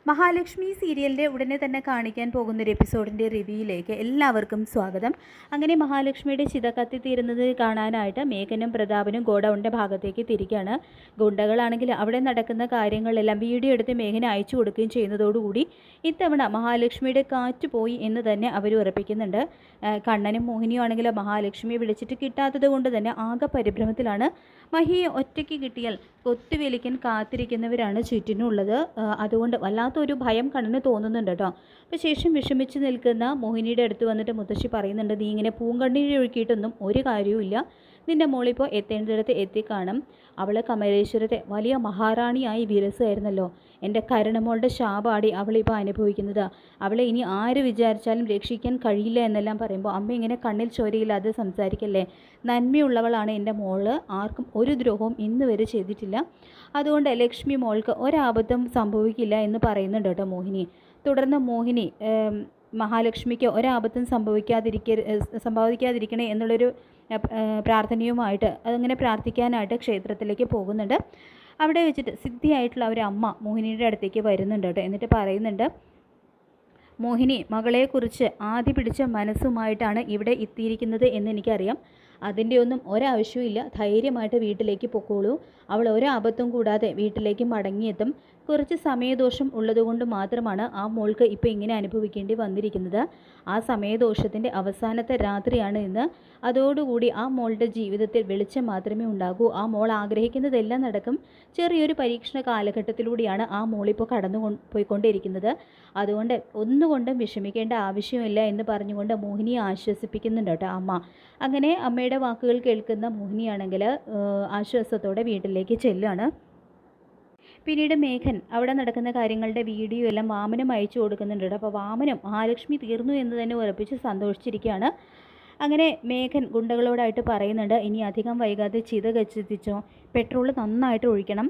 മഹാലക്ഷ്മി സീരിയലിൻ്റെ ഉടനെ തന്നെ കാണിക്കാൻ പോകുന്നൊരു എപ്പിസോഡിൻ്റെ റിവ്യൂയിലേക്ക് എല്ലാവർക്കും സ്വാഗതം. അങ്ങനെ മഹാലക്ഷ്മിയുടെ ചിത കത്തിത്തീരുന്നത് കാണാനായിട്ട് മേഘനും പ്രതാപനും ഗോഡൗണിൻ്റെ ഭാഗത്തേക്ക് തിരിക്കുകയാണ്. ഗുണ്ടകളാണെങ്കിൽ അവിടെ നടക്കുന്ന കാര്യങ്ങളെല്ലാം വീഡിയോ എടുത്ത് മേഘന് അയച്ചു കൊടുക്കുകയും ചെയ്യുന്നതോടുകൂടി ഇത്തവണ മഹാലക്ഷ്മിയുടെ കാറ്റ് പോയി എന്ന് തന്നെ അവർ ഉറപ്പിക്കുന്നുണ്ട്. കണ്ണനും മോഹിനിയും ആണെങ്കിൽ മഹാലക്ഷ്മിയെ വിളിച്ചിട്ട് കിട്ടാത്തത് കൊണ്ട് തന്നെ ആകെ പരിഭ്രമത്തിലാണ്. മഹിയെ ഒറ്റയ്ക്ക് കിട്ടിയാൽ കൊത്തുവേലിക്കാൻ കാത്തിരിക്കുന്നവരാണ് ചുറ്റിനുള്ളത്. അതുകൊണ്ട് വല്ലാത്തൊരു ഭയം കണ്ണിന് തോന്നുന്നുണ്ട് കേട്ടോ. അപ്പോൾ ശേഷം വിഷമിച്ച് നിൽക്കുന്ന മോഹിനിയുടെ അടുത്ത് വന്നിട്ട് മുത്തശ്ശി പറയുന്നുണ്ട്, നീ ഇങ്ങനെ പൂങ്കണ്ണീര് ഒഴുക്കിയിട്ടൊന്നും ഒരു കാര്യവുമില്ല. നിൻ്റെ മോളിപ്പോൾ എത്തേണ്ടിടത്ത് എത്തിക്കാണും. അവൾ കമലേശ്വരത്തെ വലിയ മഹാറാണിയായി വിരസായിരുന്നല്ലോ. എൻ്റെ കരുണമോളുടെ ശാപാടി അവളിപ്പോൾ അനുഭവിക്കുന്നത്. അവളെ ഇനി ആര് വിചാരിച്ചാലും രക്ഷിക്കാൻ കഴിയില്ല എന്നെല്ലാം പറയുമ്പോൾ അമ്മ ഇങ്ങനെ കണ്ണിൽ ചോരയില്ലാതെ സംസാരിക്കല്ലേ. നന്മയുള്ളവളാണ് എൻ്റെ മോള്. ആർക്കും ഒരു ദ്രോഹവും ഇന്ന് വരെ ചെയ്തിട്ടില്ല. അതുകൊണ്ട് ലക്ഷ്മി മോൾക്ക് ഒരാപത്തും സംഭവിക്കില്ല എന്ന് പറയുന്നുണ്ട് കേട്ടോ മോഹിനി. തുടർന്ന് മോഹിനി മഹാലക്ഷ്മിക്ക് ഒരാപത്തും സംഭവിക്കാതിരിക്കണേ എന്നുള്ളൊരു പ്രാർത്ഥനയുമായിട്ട് അതങ്ങനെ പ്രാർത്ഥിക്കാനായിട്ട് ക്ഷേത്രത്തിലേക്ക് പോകുന്നുണ്ട്. അവിടെ വെച്ചിട്ട് സിദ്ധിയായിട്ടുള്ള ഒരു അമ്മ മോഹിനിയുടെ അടുത്തേക്ക് വരുന്നുണ്ട് കേട്ടോ. എന്നിട്ട് പറയുന്നുണ്ട്, മോഹിനി മകളെക്കുറിച്ച് ആദ്യ പിടിച്ച മനസ്സുമായിട്ടാണ് ഇവിടെ എത്തിയിരിക്കുന്നത് എന്നെനിക്കറിയാം. അതിൻ്റെ ഒന്നും ഒരാവശ്യമില്ല. ധൈര്യമായിട്ട് വീട്ടിലേക്ക് പൊക്കോളൂ. അവൾ ഒരാപത്തും കൂടാതെ വീട്ടിലേക്ക് മടങ്ങിയെത്തും. കുറച്ച് സമയദോഷം ഉള്ളതുകൊണ്ട് മാത്രമാണ് ആ മോൾക്ക് ഇപ്പോൾ ഇങ്ങനെ അനുഭവിക്കേണ്ടി വന്നിരിക്കുന്നത്. ആ സമയദോഷത്തിൻ്റെ അവസാനത്തെ രാത്രിയാണ് ഇന്ന്. അതോടുകൂടി ആ മോളുടെ ജീവിതത്തിൽ വെളിച്ചം മാത്രമേ ഉണ്ടാകൂ. ആ മോൾ ആഗ്രഹിക്കുന്നതെല്ലാം നടക്കും. ചെറിയൊരു പരീക്ഷണ കാലഘട്ടത്തിലൂടെയാണ് ആ മോളിപ്പോൾ പോയിക്കൊണ്ടിരിക്കുന്നത്. അതുകൊണ്ട് ഒന്നുകൊണ്ടും വിഷമിക്കേണ്ട ആവശ്യമില്ല എന്ന് പറഞ്ഞുകൊണ്ട് മോഹിനിയെ ആശ്വസിപ്പിക്കുന്നുണ്ട് കേട്ടോ അമ്മ. അങ്ങനെ അമ്മയുടെ വാക്കുകൾ കേൾക്കുന്ന മോഹിനിയാണെങ്കിൽ ആശ്വാസത്തോടെ വീട്ടിലേക്ക് ചെല്ലുകയാണ്. പിന്നീട് മേഘൻ അവിടെ നടക്കുന്ന കാര്യങ്ങളുടെ വീഡിയോ എല്ലാം വാമനം അയച്ചു കൊടുക്കുന്നുണ്ട്. അപ്പോൾ വാമനം മഹാലക്ഷ്മി തീർന്നു എന്ന് തന്നെ ഉറപ്പിച്ച് സന്തോഷിച്ചിരിക്കുകയാണ്. അങ്ങനെ മേഘൻ ഗുണ്ടകളോടായിട്ട് പറയുന്നുണ്ട്, ഇനി അധികം വൈകാതെ ചിത കത്തിച്ചോ, പെട്രോൾ നന്നായിട്ട് ഒഴിക്കണം.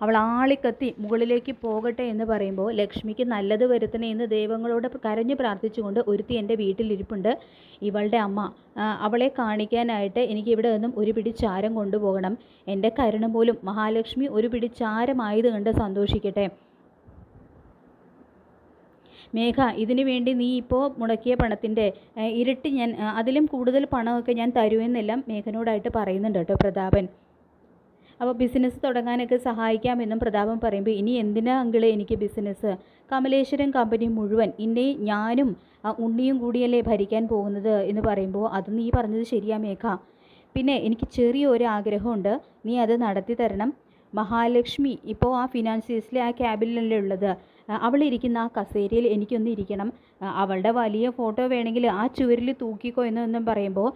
അവൾ ആളിക്കത്തി മുകളിലേക്ക് പോകട്ടെ എന്ന് പറയുമ്പോൾ ലക്ഷ്മിക്ക് നല്ലത് വരുത്തണേ എന്ന് ദൈവങ്ങളോട് കരഞ്ഞു പ്രാർത്ഥിച്ചുകൊണ്ട് ഒരുത്തി എൻ്റെ വീട്ടിലിരിപ്പുണ്ട്. ഇവളുടെ അമ്മ. അവളെ കാണിക്കാനായിട്ട് എനിക്ക് ഇവിടെ നിന്നും ഒരു പിടി ചാരം കൊണ്ടുപോകണം. എൻ്റെ കരുണ പോലും മഹാലക്ഷ്മി ഒരു പിടി ചാരമായത് കണ്ട് സന്തോഷിക്കട്ടെ. മേഘ, ഇതിനു വേണ്ടി നീ ഇപ്പോൾ മുടക്കിയ പണത്തിൻ്റെ ഇരട്ടി ഞാൻ, അതിലും കൂടുതൽ പണമൊക്കെ ഞാൻ തരുമെന്നെല്ലാം മേഘനോടായിട്ട് പറയുന്നുണ്ട് കേട്ടോ പ്രതാപൻ. അപ്പോൾ ബിസിനസ് തുടങ്ങാനൊക്കെ സഹായിക്കാമെന്നും പ്രതാപൻ പറയുമ്പോൾ, ഇനി എന്തിനാ അങ്കിളെ എനിക്ക് ബിസിനസ്? കമലേശ്വരൻ കമ്പനി മുഴുവൻ ഇനി ഞാനും ഉണ്ണിയും കൂടിയല്ലേ ഭരിക്കാൻ പോകുന്നത് എന്ന് പറയുമ്പോൾ, അത് നീ പറഞ്ഞത് ശരിയാ മേഘ. പിന്നെ എനിക്ക് ചെറിയൊരു ആഗ്രഹമുണ്ട്, നീ അത് നടത്തി തരണം. മഹാലക്ഷ്മി ഇപ്പോൾ ആ ഫിനാൻസിയേഴ്സിലെ ആ ക്യാബിനിലല്ലേ ഉള്ളത്. അവളിരിക്കുന്ന ആ കസേരയിൽ എനിക്കൊന്ന് ഇരിക്കണം. അവളുടെ വലിയ ഫോട്ടോ വേണമെങ്കിൽ ആ ചുവരിൽ തൂക്കിക്കോ എന്നൊന്നും പറയുമ്പോൾ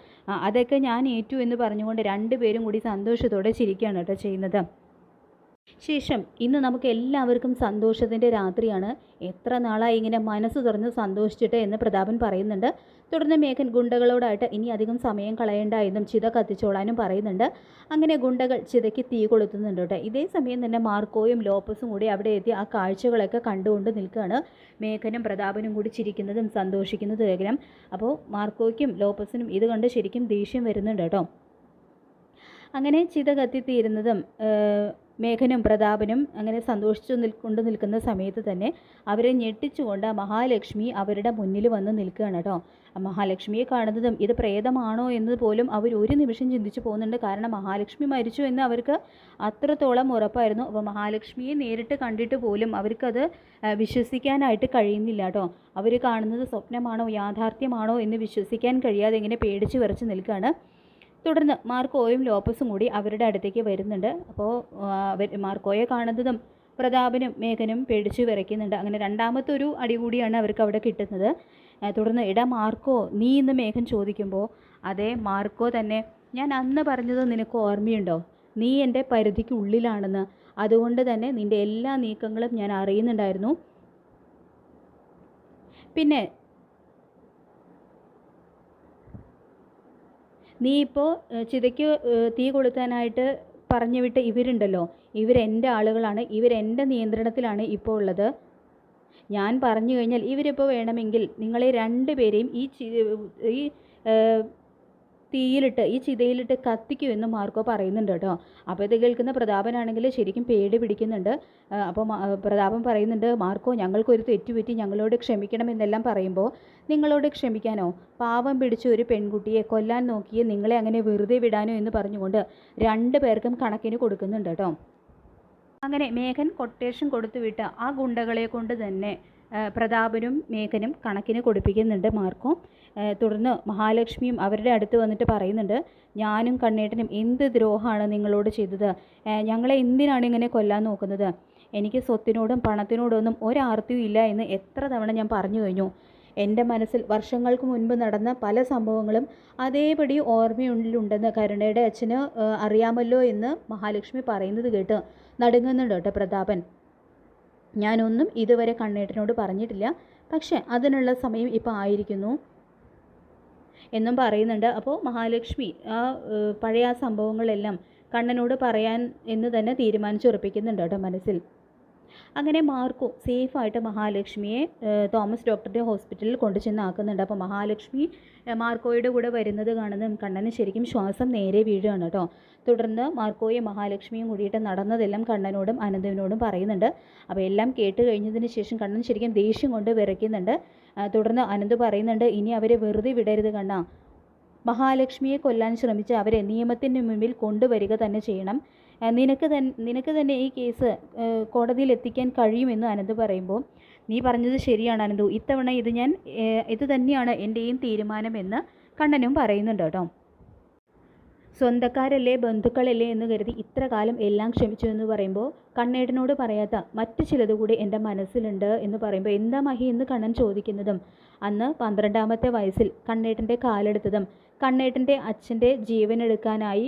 അതൊക്കെ ഞാൻ ഏറ്റു എന്ന് പറഞ്ഞുകൊണ്ട് രണ്ടുപേരും കൂടി സന്തോഷത്തോടെ ചിരിക്കുകയാണ് കേട്ടോ ചെയ്യുന്നത്. ശേഷം ഇന്ന് നമുക്ക് എല്ലാവർക്കും സന്തോഷത്തിൻ്റെ രാത്രിയാണ്. എത്ര നാളായി ഇങ്ങനെ മനസ്സ് തുറന്ന് സന്തോഷിച്ചിട്ട് എന്ന് പ്രതാപൻ പറയുന്നുണ്ട്. തുടർന്ന് മേഘൻ ഗുണ്ടകളോടായിട്ട് ഇനി അധികം സമയം കളയേണ്ട എന്നും ചിത കത്തിച്ചോളാനും പറയുന്നുണ്ട്. അങ്ങനെ ഗുണ്ടകൾ ചിതയ്ക്ക് തീ കൊളുത്തുന്നുണ്ട് കേട്ടോ. ഇതേ സമയം തന്നെ മാർക്കോയും ലോപ്പസും കൂടി അവിടെ എത്തി ആ കാഴ്ചകളൊക്കെ കണ്ടുകൊണ്ട് നിൽക്കുകയാണ്. മേഘനും പ്രതാപനും കൂടി ചിരിക്കുന്നതും സന്തോഷിക്കുന്നതും ഏകനം. അപ്പോൾ മാർക്കോയ്ക്കും ലോപ്പസിനും ഇത് കണ്ട് ശരിക്കും ദേഷ്യം വരുന്നുണ്ട് കേട്ടോ. അങ്ങനെ ചിത കത്തിത്തീരുന്നതും മേഘനും പ്രതാപനും അങ്ങനെ സന്തോഷിച്ചു നിൽക്കുന്ന സമയത്ത് തന്നെ അവരെ ഞെട്ടിച്ചുകൊണ്ട് മഹാലക്ഷ്മി അവരുടെ മുന്നിൽ വന്ന് നിൽക്കുകയാണ് കേട്ടോ. മഹാലക്ഷ്മിയെ കാണുന്നതും ഇത് പ്രേതമാണോ എന്ന് പോലും അവർ ഒരു നിമിഷം ചിന്തിച്ചു പോകുന്നുണ്ട്. കാരണം മഹാലക്ഷ്മി മരിച്ചു എന്ന് അവർക്ക് അത്രത്തോളം ഉറപ്പായിരുന്നു. അപ്പോൾ മഹാലക്ഷ്മിയെ നേരിട്ട് കണ്ടിട്ട് പോലും അവർക്കത് വിശ്വസിക്കാനായിട്ട് കഴിയുന്നില്ല കേട്ടോ. അവർ കാണുന്നത് സ്വപ്നമാണോ യാഥാർത്ഥ്യമാണോ എന്ന് വിശ്വസിക്കാൻ കഴിയാതെ ഇങ്ങനെ പേടിച്ച് വിറച്ച് നിൽക്കുകയാണ്. തുടർന്ന് മാർക്കോയും ലോപ്പസും കൂടി അവരുടെ അടുത്തേക്ക് വരുന്നുണ്ട്. അപ്പോൾ മാർക്കോയെ കാണുന്നതും പ്രതാപനും മേഘനും പേടിച്ച് വിറയ്ക്കുന്നുണ്ട്. അങ്ങനെ രണ്ടാമത്തെ ഒരു അടി കൂടിയാണ് അവർക്ക് അവിടെ കിട്ടുന്നത്. തുടർന്ന് എടാ മാർക്കോ, നീ ഇന്ന് മേഘൻ ചോദിക്കുമ്പോൾ, അതെ മാർക്കോ തന്നെ, ഞാൻ അന്ന് പറഞ്ഞത് നിനക്ക് ഓർമ്മയുണ്ടോ? നീ എൻ്റെ പരിധിക്ക് ഉള്ളിലാണെന്ന്. അതുകൊണ്ട് തന്നെ നിൻ്റെ എല്ലാ നീക്കങ്ങളും ഞാൻ അറിയുന്നുണ്ടായിരുന്നു. പിന്നെ നീ ഇപ്പോൾ ചിതയ്ക്ക് തീ കൊളുത്താനായിട്ട് പറഞ്ഞു വിട്ട ഇവരുണ്ടല്ലോ, ഇവരെൻ്റെ ആളുകളാണ്. ഇവരെൻ്റെ നിയന്ത്രണത്തിലാണ് ഇപ്പോൾ ഉള്ളത്. ഞാൻ പറഞ്ഞു കഴിഞ്ഞാൽ ഇവരിപ്പോൾ വേണമെങ്കിൽ നിങ്ങളെ രണ്ടുപേരെയും ഈ തീയിലിട്ട് ഈ ചിതയിലിട്ട് കത്തിക്കുമെന്ന് മാർക്കോ പറയുന്നുണ്ട് കേട്ടോ. അപ്പോൾ ഇത് കേൾക്കുന്ന പ്രതാപനാണെങ്കിൽ ശരിക്കും പേടി പിടിക്കുന്നുണ്ട്. അപ്പോൾ പ്രതാപൻ പറയുന്നുണ്ട്, മാർക്കോ ഞങ്ങൾക്കൊരു തെറ്റുപറ്റി, ഞങ്ങളോട് ക്ഷമിക്കണമെന്നെല്ലാം പറയുമ്പോൾ നിങ്ങളോട് ക്ഷമിക്കാനോ, പാവം പിടിച്ച ഒരു പെൺകുട്ടിയെ കൊല്ലാൻ നോക്കിയേ നിങ്ങളെ അങ്ങനെ വെറുതെ വിടാനോ എന്ന് പറഞ്ഞുകൊണ്ട് 2 പേർക്കും കണക്കിന് കൊടുക്കുന്നുണ്ട് കേട്ടോ. അങ്ങനെ മേഘൻ കൊട്ടേഷൻ കൊടുത്തുവിട്ട ആ ഗുണ്ടകളെ കൊണ്ട് തന്നെ പ്രതാപനും മേഘനും കണക്കിന് കൊടുപ്പിക്കുന്നുണ്ട് മാർക്കോ. തുടർന്ന് മഹാലക്ഷ്മിയും അവരുടെ അടുത്ത് വന്നിട്ട് പറയുന്നുണ്ട്, ഞാനും കണ്ണേട്ടനും എന്ത് ദ്രോഹമാണ് നിങ്ങളോട് ചെയ്തത്? ഞങ്ങളെ എന്തിനാണ് ഇങ്ങനെ കൊല്ലാൻ നോക്കുന്നത്? എനിക്ക് സ്വത്തിനോടും പണത്തിനോടൊന്നും ഒരാർത്തിയും ഇല്ല എന്ന് എത്ര തവണ ഞാൻ പറഞ്ഞു കഴിഞ്ഞു. എൻ്റെ മനസ്സിൽ വർഷങ്ങൾക്ക് മുൻപ് നടന്ന പല സംഭവങ്ങളും അതേപടി ഓർമ്മയുള്ളിലുണ്ടെന്ന് കരുണയുടെ അച്ഛന് അറിയാമല്ലോ എന്ന് മഹാലക്ഷ്മി പറയുന്നത് കേട്ട് നടുങ്ങുന്നുണ്ട് കേട്ടോ പ്രതാപൻ. ഞാനൊന്നും ഇതുവരെ കണ്ണേട്ടനോട് പറഞ്ഞിട്ടില്ല, പക്ഷെ അതിനുള്ള സമയം ഇപ്പോൾ ആയിരിക്കുന്നു എന്നും പറയുന്നുണ്ട്. അപ്പോൾ മഹാലക്ഷ്മി പഴയ ആ സംഭവങ്ങളെല്ലാം കണ്ണനോട് പറയാൻ എന്ന് തന്നെ തീരുമാനിച്ചുറപ്പിക്കുന്നുണ്ട് കേട്ടോ മനസ്സിൽ. അങ്ങനെ മാർക്കോ സേഫായിട്ട് മഹാലക്ഷ്മിയെ തോമസ് ഡോക്ടറുടെ ഹോസ്പിറ്റലിൽ കൊണ്ടു ചെന്നാക്കുന്നുണ്ട്. അപ്പോൾ മഹാലക്ഷ്മി മാർക്കോയുടെ കൂടെ വരുന്നത് കാണുന്നതും കണ്ണന് ശരിക്കും ശ്വാസം നേരെ വീഴുകയാണ് കേട്ടോ. തുടർന്ന് മാർക്കോയും മഹാലക്ഷ്മിയും കൂടിയിട്ട് നടന്നതെല്ലാം കണ്ണനോടും അനന്തുവിനോടും പറയുന്നുണ്ട്. അപ്പോൾ എല്ലാം കേട്ട് കഴിഞ്ഞതിന് ശേഷം കണ്ണൻ ശരിക്കും ദേഷ്യം കൊണ്ട് വിറയ്ക്കുന്നുണ്ട്. തുടർന്ന് അനന്ത് പറയുന്നുണ്ട്, ഇനി അവരെ വെറുതെ വിടരുത് കണ്ണ. മഹാലക്ഷ്മിയെ കൊല്ലാൻ ശ്രമിച്ച് അവരെ നിയമത്തിന് മുമ്പിൽ കൊണ്ടുവരിക തന്നെ ചെയ്യണം. നിനക്ക് തന്നെ ഈ കേസ് കോടതിയിൽ എത്തിക്കാൻ കഴിയുമെന്ന് അനന്ത് പറയുമ്പോൾ, നീ പറഞ്ഞത് ശരിയാണ് അനന്തു, ഇത്തവണ ഇത് തന്നെയാണ് എൻ്റെയും തീരുമാനമെന്ന് കണ്ണനും പറയുന്നുണ്ട് കേട്ടോ. സ്വന്തക്കാരല്ലേ ബന്ധുക്കളല്ലേ എന്ന് കരുതി ഇത്ര കാലം എല്ലാം ക്ഷമിച്ചു എന്ന് പറയുമ്പോൾ കണ്ണേട്ടനോട് പറയാത്ത മറ്റു ചിലത് കൂടി എൻ്റെ മനസ്സിലുണ്ട് എന്ന് പറയുമ്പോൾ, എന്താ മഹി എന്ന് കണ്ണൻ ചോദിക്കുന്നതും അന്ന് 12ാമത്തെ വയസ്സിൽ കണ്ണേട്ടൻ്റെ കാലെടുത്തതും കണ്ണേട്ടൻ്റെ അച്ഛൻ്റെ ജീവനെടുക്കാനായി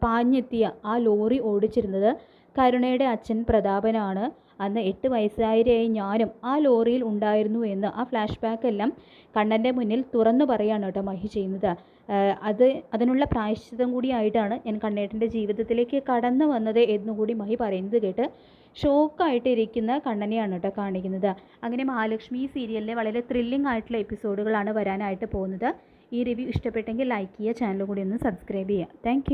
പാഞ്ഞെത്തിയ ആ ലോറി ഓടിച്ചിരുന്നത് കരുണയുടെ അച്ഛൻ പ്രതാപനാണ്. അന്ന് 8 വയസ്സായി ഞാനും ആ ലോറിയിൽ ഉണ്ടായിരുന്നു എന്ന് ആ ഫ്ലാഷ് ബാക്ക് എല്ലാം കണ്ണൻ്റെ മുന്നിൽ തുറന്നു പറയാണ് കേട്ടോ മഹി ചെയ്യുന്നത്. അതിനുള്ള പ്രായശ്ചിത്തം കൂടിയായിട്ടാണ് ഞാൻ കണ്ണേട്ടൻ്റെ ജീവിതത്തിലേക്ക് കടന്നു വന്നത് എന്നുകൂടി മഹി പറയുന്നത് കേട്ട് ഷോക്കായിട്ടിരിക്കുന്ന കണ്ണനെയാണ് കേട്ടോ കാണിക്കുന്നത്. അങ്ങനെ മഹാലക്ഷ്മി സീരിയലിലെ വളരെ ത്രില്ലിംഗ് ആയിട്ടുള്ള എപ്പിസോഡുകളാണ് വരാനായിട്ട് പോകുന്നത്. ഈ റിവ്യൂ ഇഷ്ടപ്പെട്ടെങ്കിൽ ലൈക്ക് ചെയ്യുക, ചാനൽ കൂടി ഒന്ന് സബ്സ്ക്രൈബ് ചെയ്യുക. താങ്ക്